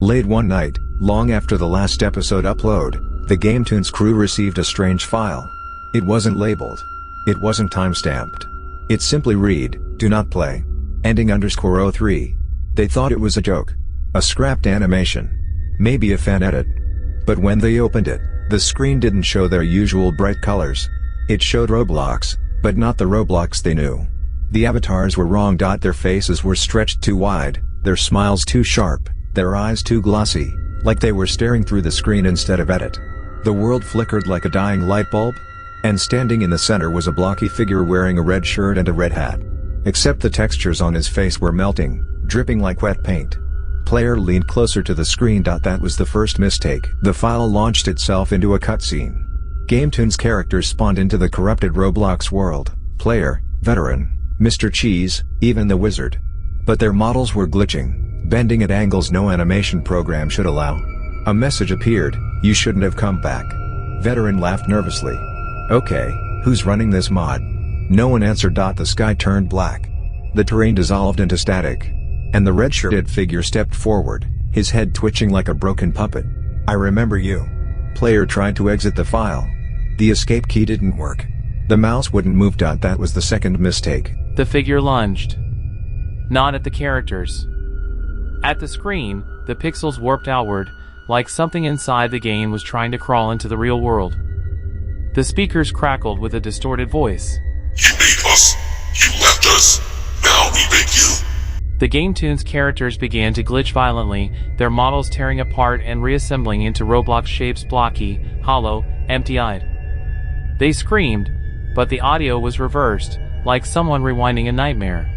Late one night, long after the last episode upload, the GameToons crew received a strange file. It wasn't labeled. It wasn't timestamped. It simply read, "Do not play. Ending _03. They thought it was a joke. A scrapped animation. Maybe a fan edit. But when they opened it, the screen didn't show their usual bright colors. It showed Roblox, but not the Roblox they knew. The avatars were wrong. Their faces were stretched too wide, their smiles too sharp, their eyes too glossy, like they were staring through the screen instead of at it. The world flickered like a dying light bulb. And standing in the center was a blocky figure wearing a red shirt and a red hat. Except the textures on his face were melting, dripping like wet paint. Player leaned closer to the screen. That was the first mistake. The file launched itself into a cutscene. GameToons characters spawned into the corrupted Roblox world. Player, veteran, Mr. Cheese, even the wizard. But their models were glitching, bending at angles no animation program should allow. A message appeared, "You shouldn't have come back." Veteran laughed nervously. "Okay, who's running this mod?" No one answered. The sky turned black. The terrain dissolved into static. And the red-shirted figure stepped forward, his head twitching like a broken puppet. "I remember you." Player tried to exit the file. The escape key didn't work. The mouse wouldn't move. That was the second mistake. The figure lunged. Not at the characters. At the screen, the pixels warped outward, like something inside the game was trying to crawl into the real world. The speakers crackled with a distorted voice. "You made us. You left us. Now we make you." The GameToons characters began to glitch violently, their models tearing apart and reassembling into Roblox shapes, blocky, hollow, empty-eyed. They screamed, but the audio was reversed, like someone rewinding a nightmare.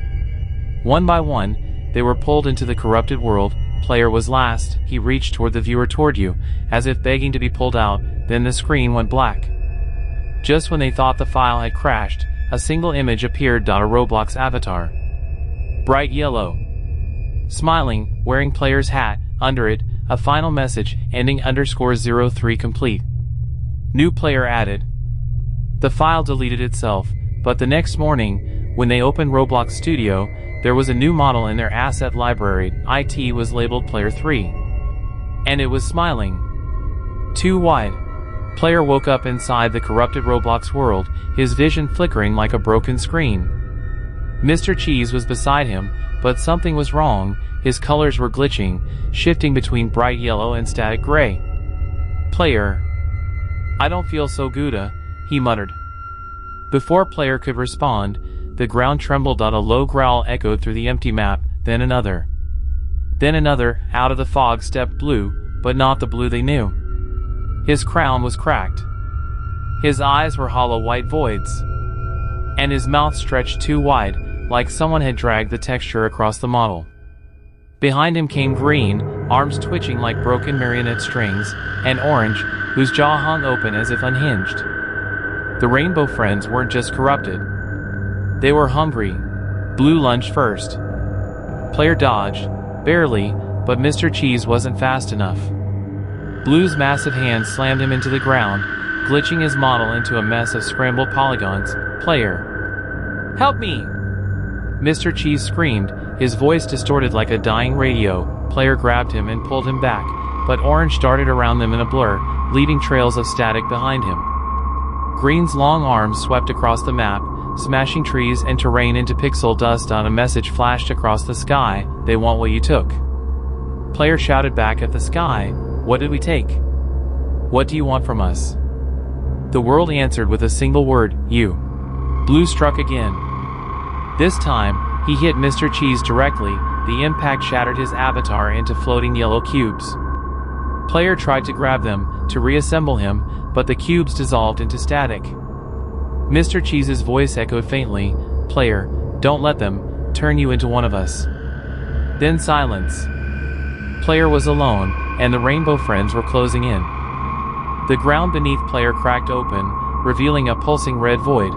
One by one, they were pulled into the corrupted world. Player was last. He reached toward the viewer, toward you, as if begging to be pulled out. Then the screen went black. Just when they thought the file had crashed, a single image appeared. A Roblox avatar. Bright yellow. Smiling, wearing player's hat, under it, a final message, ending _03 complete. New player added. The file deleted itself, but the next morning, when they opened Roblox Studio, there was a new model in their asset library. IT was labeled Player 3. And it was smiling. Too wide. Player woke up inside the corrupted Roblox world, his vision flickering like a broken screen. Mr. Cheese was beside him, but something was wrong. His colors were glitching, shifting between bright yellow and static gray. Player. "I don't feel so good," he muttered. Before Player could respond, the ground trembled. A low growl echoed through the empty map, then another. Then another. Out of the fog stepped Blue, but not the Blue they knew. His crown was cracked. His eyes were hollow white voids. And his mouth stretched too wide, like someone had dragged the texture across the model. Behind him came Green, arms twitching like broken marionette strings, and Orange, whose jaw hung open as if unhinged. The Rainbow Friends weren't just corrupted. They were hungry. Blue lunged first. Player dodged, barely, but Mr. Cheese wasn't fast enough. Blue's massive hand slammed him into the ground, glitching his model into a mess of scrambled polygons. Player. "Help me!" Mr. Cheese screamed, his voice distorted like a dying radio. Player grabbed him and pulled him back, but Orange darted around them in a blur, leaving trails of static behind him. Green's long arms swept across the map, smashing trees and terrain into pixel dust. A message flashed across the sky, "They want what you took." Player shouted back at the sky, "What did we take? What do you want from us?" The world answered with a single word, "You." Blue struck again. This time, he hit Mr. Cheese directly. The impact shattered his avatar into floating yellow cubes. Player tried to grab them, to reassemble him, but the cubes dissolved into static. Mr. Cheese's voice echoed faintly, "Player, don't let them turn you into one of us." Then silence. Player was alone, and the Rainbow Friends were closing in. The ground beneath Player cracked open, revealing a pulsing red void.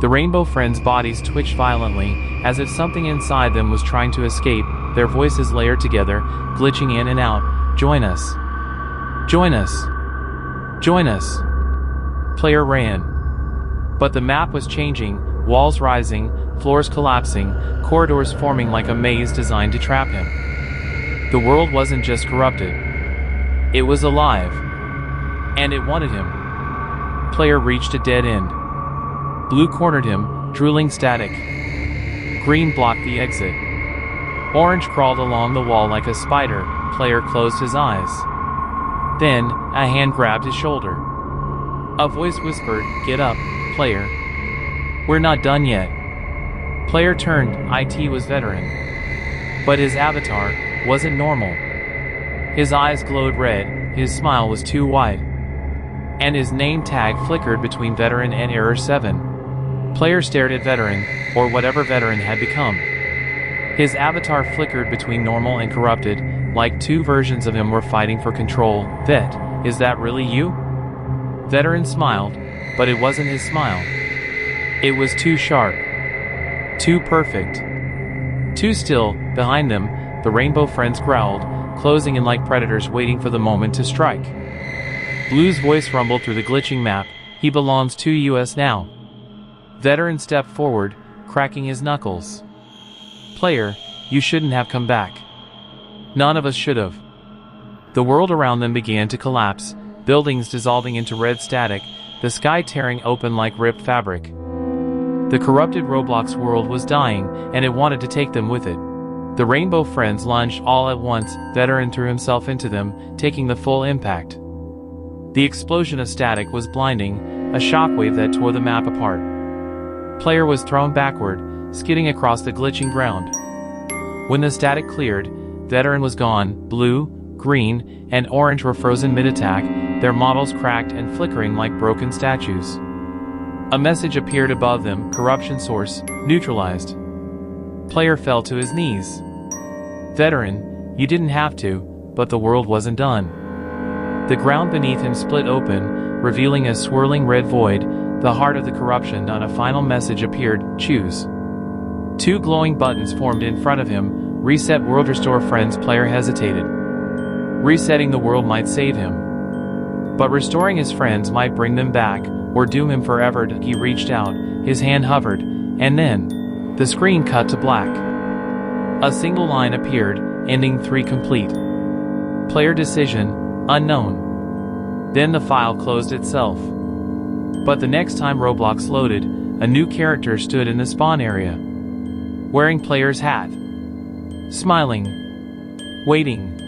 The Rainbow Friends' bodies twitched violently, as if something inside them was trying to escape, their voices layered together, glitching in and out. "Join us. Join us. Join us." Player ran. But the map was changing, walls rising, floors collapsing, corridors forming like a maze designed to trap him. The world wasn't just corrupted. It was alive. And it wanted him. Player reached a dead end. Blue cornered him, drooling static. Green blocked the exit. Orange crawled along the wall like a spider. Player closed his eyes. Then, a hand grabbed his shoulder. A voice whispered, "Get up, player. We're not done yet." Player turned. It was Veteran. But his avatar wasn't normal. His eyes glowed red, his smile was too wide. And his name tag flickered between Veteran and Error 7. Player stared at Veteran, or whatever Veteran had become. His avatar flickered between normal and corrupted, like two versions of him were fighting for control. "Vet, is that really you?" Veteran smiled, but it wasn't his smile. It was too sharp. Too perfect. Too still. Behind them, the Rainbow Friends growled, closing in like predators waiting for the moment to strike. Blue's voice rumbled through the glitching map. "He belongs to us now." Veteran stepped forward, cracking his knuckles. "Player, you shouldn't have come back. None of us should have." The world around them began to collapse, buildings dissolving into red static, the sky tearing open like ripped fabric. The corrupted Roblox world was dying, and it wanted to take them with it. The Rainbow Friends lunged all at once. Veteran threw himself into them, taking the full impact. The explosion of static was blinding, a shockwave that tore the map apart. Player was thrown backward, skidding across the glitching ground. When the static cleared, Veteran was gone. Blue, green, and orange were frozen mid-attack, their models cracked and flickering like broken statues. A message appeared above them: corruption source neutralized. Player fell to his knees. "Veteran, you didn't have to," but the world wasn't done. The ground beneath him split open, revealing a swirling red void, the heart of the corruption. On a final message appeared: choose. Two glowing buttons formed in front of him: reset world, restore friends. Player hesitated. Resetting the world might save him, but restoring his friends might bring them back, or doom him forever. He reached out, his hand hovered, and then, the screen cut to black. A single line appeared, ending 3 complete. Player decision, unknown. Then the file closed itself. But the next time Roblox loaded, a new character stood in the spawn area. Wearing player's hat. Smiling. Waiting.